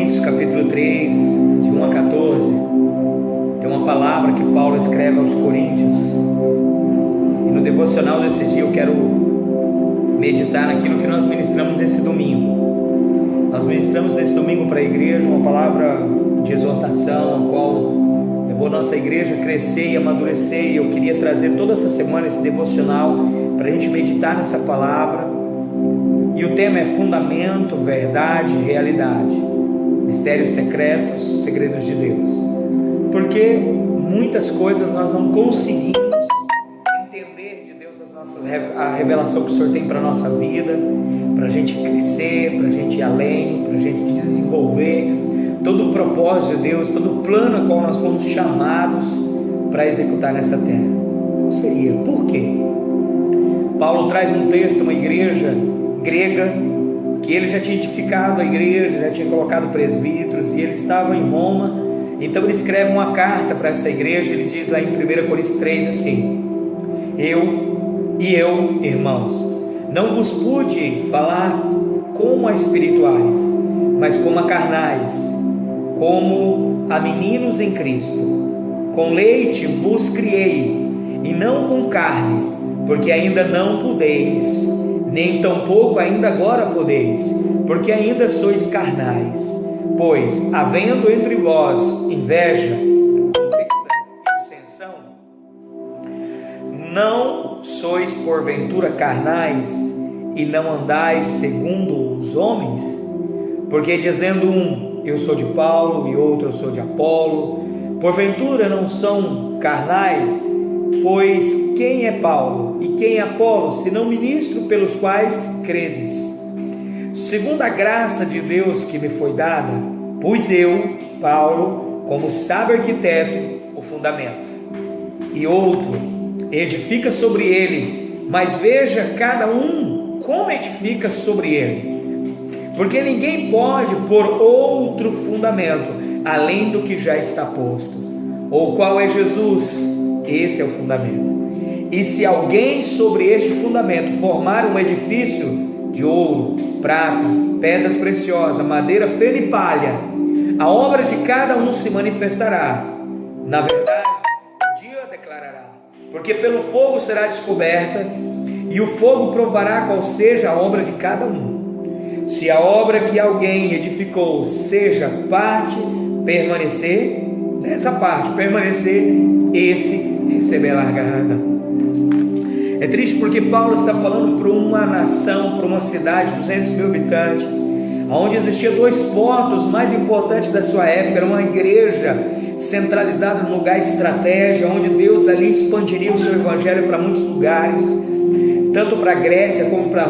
Coríntios, capítulo 3, de 1 a 14, tem uma palavra que Paulo escreve aos Coríntios. E no devocional desse dia eu quero meditar naquilo que nós ministramos nesse domingo. Nós ministramos esse domingo para a igreja uma palavra de exortação, a qual levou a nossa igreja a crescer e amadurecer. E eu queria trazer toda essa semana esse devocional para a gente meditar nessa palavra. E o tema é fundamento, verdade e realidade, mistérios secretos, segredos de Deus. Porque muitas coisas nós não conseguimos entender de Deus, a revelação que o Senhor tem para a nossa vida, para a gente crescer, para a gente ir além, para a gente desenvolver todo o propósito de Deus, todo o plano a qual nós fomos chamados para executar nessa terra. Qual seria? Por quê? Paulo traz um texto, uma igreja grega, que ele já tinha edificado a igreja, já tinha colocado presbíteros, e ele estava em Roma. Então ele escreve uma carta para essa igreja. Ele diz lá em 1 Coríntios 3 assim: eu, irmãos, não vos pude falar como a espirituais, mas como a carnais, como a meninos em Cristo. Com leite vos criei, e não com carne, porque ainda não podeis, nem tampouco ainda agora podeis, porque ainda sois carnais. Pois, havendo entre vós inveja, dissensão, não sois porventura carnais, e não andais segundo os homens? Porque dizendo um, eu sou de Paulo, e outro, eu sou de Apolo, porventura não são carnais? Pois quem é Paulo e quem é Apolo, senão ministro pelos quais credes, segundo a graça de Deus que me foi dada? Pus eu, Paulo, como sábio arquiteto, o fundamento, e outro edifica sobre ele, mas veja cada um como edifica sobre ele, porque ninguém pode pôr outro fundamento além do que já está posto, ou qual é Jesus. Esse é o fundamento. E se alguém sobre este fundamento formar um edifício de ouro, prata, pedras preciosas, madeira, feno e palha, a obra de cada um se manifestará. Na verdade, o dia declarará, porque pelo fogo será descoberta, e o fogo provará qual seja a obra de cada um. Se a obra que alguém edificou seja parte permanecer, nessa parte permanecer, esse receberá a garra. É triste porque Paulo está falando para uma nação, para uma cidade de 200 mil habitantes, onde existiam dois pontos mais importantes da sua época. Era uma igreja centralizada num lugar estratégico, onde Deus dali expandiria o seu evangelho para muitos lugares, tanto para a Grécia como para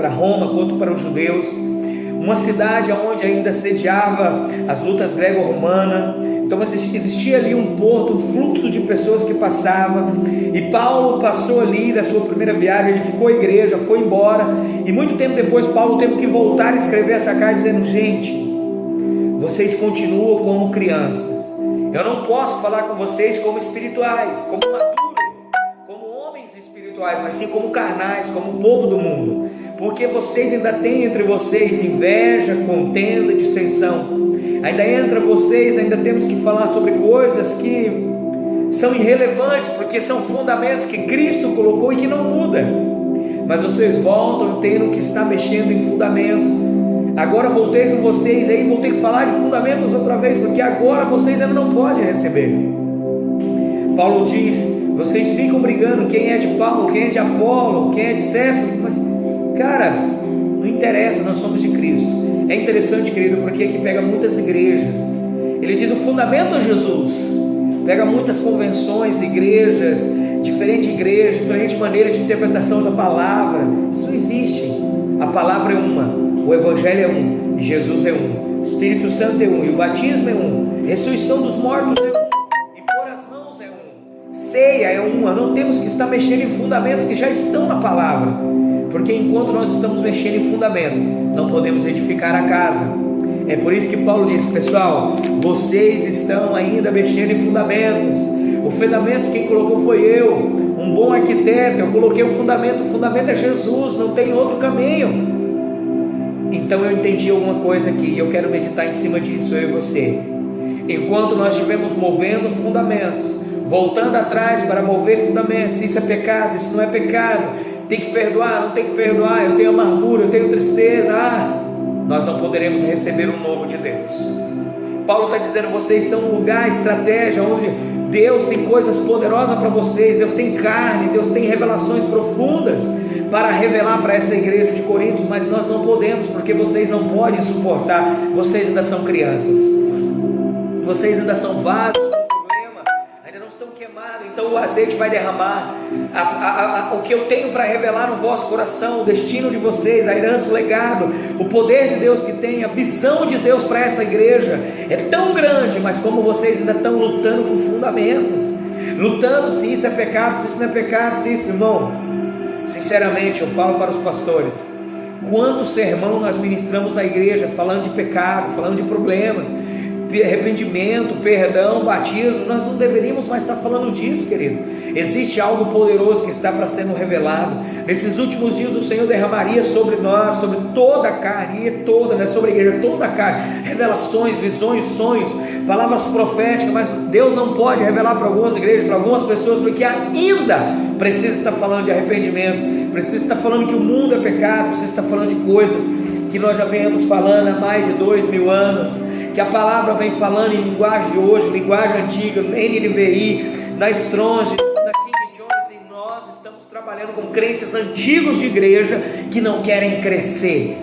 Roma, quanto para os judeus. Uma cidade onde ainda sediava as lutas grego-romanas. Então existia ali um porto, um fluxo de pessoas que passavam, e Paulo passou ali na sua primeira viagem. Ele ficou à igreja, foi embora, e muito tempo depois Paulo teve que voltar a escrever essa carta dizendo: gente, vocês continuam como crianças, eu não posso falar com vocês como espirituais, como maduros, como homens espirituais, mas sim como carnais, como o povo do mundo, porque vocês ainda têm entre vocês inveja, contenda, dissensão. Ainda entre vocês, ainda temos que falar sobre coisas que são irrelevantes, porque são fundamentos que Cristo colocou e que não muda. Mas vocês voltam tendo que estar mexendo em fundamentos. Agora vou ter com vocês aí, vou ter que falar de fundamentos outra vez, porque agora vocês ainda não podem receber. Paulo diz: vocês ficam brigando quem é de Paulo, quem é de Apolo, quem é de Cefas, mas cara, não interessa, nós somos de Cristo. É interessante, querido, porque aqui pega muitas igrejas. Ele diz: o fundamento é Jesus. Pega muitas convenções, igrejas, diferente maneira de interpretação da palavra. Isso não existe. A palavra é uma, o evangelho é um, e Jesus é um, o Espírito Santo é um, e o batismo é um, a ressurreição dos mortos é um, e pôr as mãos é um, ceia é uma. Não temos que estar mexendo em fundamentos que já estão na palavra, porque enquanto nós estamos mexendo em fundamento, não podemos edificar a casa. É por isso que Paulo diz: pessoal, vocês estão ainda mexendo em fundamentos. O fundamento quem colocou foi eu, um bom arquiteto. Eu coloquei o fundamento é Jesus, não tem outro caminho. Então eu entendi alguma coisa aqui e eu quero meditar em cima disso, eu e você. Enquanto nós estivermos movendo fundamentos, voltando atrás para mover fundamentos, isso é pecado, isso não é pecado, tem que perdoar, não tem que perdoar, eu tenho amargura, eu tenho tristeza, nós não poderemos receber um novo de Deus. Paulo está dizendo, vocês são um lugar, estratégia, onde Deus tem coisas poderosas para vocês, Deus tem carne, Deus tem revelações profundas para revelar para essa igreja de Corinto, mas nós não podemos, porque vocês não podem suportar, vocês ainda são crianças, vocês ainda são vasos com problema, ainda não estão queimados, então o azeite vai derramar, o que eu tenho para revelar no vosso coração, o destino de vocês, a herança, o legado, o poder de Deus que tem, a visão de Deus para essa igreja, é tão grande, mas como vocês ainda estão lutando com fundamentos, lutando se isso é pecado, se isso não é pecado, se isso, irmão, sinceramente eu falo para os pastores, quanto sermão nós ministramos na igreja, falando de pecado, falando de problemas, arrependimento, perdão, batismo, nós não deveríamos mais estar falando disso, querido. Existe algo poderoso que está para sendo revelado. Nesses últimos dias o Senhor derramaria sobre nós, sobre toda a carne, toda, não é sobre a igreja, toda a carne, revelações, visões, sonhos, palavras proféticas, mas Deus não pode revelar para algumas igrejas, para algumas pessoas, porque ainda precisa estar falando de arrependimento, precisa estar falando que o mundo é pecado, precisa estar falando de coisas que nós já venhamos falando há mais de 2000 anos, que a palavra vem falando em linguagem de hoje, linguagem antiga, NVI, na Strong, na King James, e nós estamos trabalhando com crentes antigos de igreja que não querem crescer.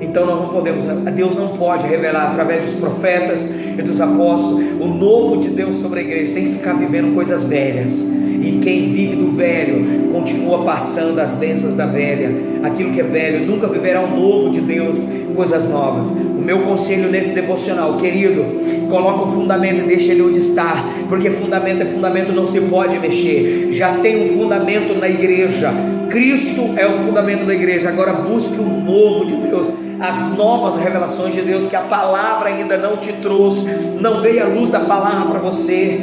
Então nós não podemos, Deus não pode revelar através dos profetas e dos apóstolos o novo de Deus sobre a igreja, tem que ficar vivendo coisas velhas, e quem vive do velho continua passando as bênçãos da velha, aquilo que é velho, nunca viverá o novo de Deus, coisas novas. O meu conselho nesse devocional, querido, coloca o fundamento e deixa ele onde está, porque fundamento é fundamento, não se pode mexer, já tem um fundamento na igreja, Cristo é o fundamento da igreja, agora busque o novo de Deus, as novas revelações de Deus, que a palavra ainda não te trouxe, não veio a luz da palavra para você.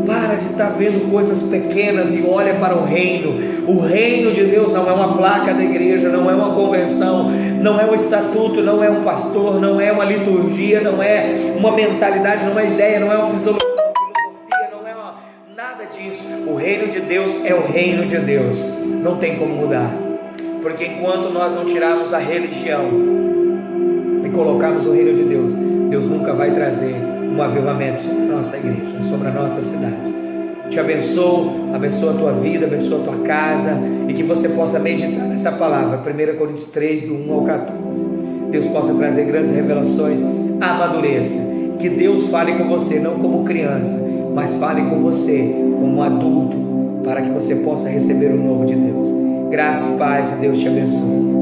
Para de estar vendo coisas pequenas e olha para o reino de Deus não é uma placa da igreja, não é uma convenção, não é um estatuto, não é um pastor, não é uma liturgia, não é uma mentalidade, não é uma ideia, não é uma filosofia, não é nada disso. O reino de Deus é o reino de Deus, não tem como mudar, porque enquanto nós não tirarmos a religião e colocarmos o reino de Deus, Deus nunca vai trazer um avivamento sobre a nossa igreja, sobre a nossa cidade. Te abençoo, abençoa a tua vida, abençoa a tua casa, e que você possa meditar nessa palavra, 1 Coríntios 3, do 1 ao 14, Deus possa trazer grandes revelações, amadureça, que Deus fale com você, não como criança, mas fale com você como adulto, para que você possa receber o novo de Deus. Graça e paz, e Deus te abençoe.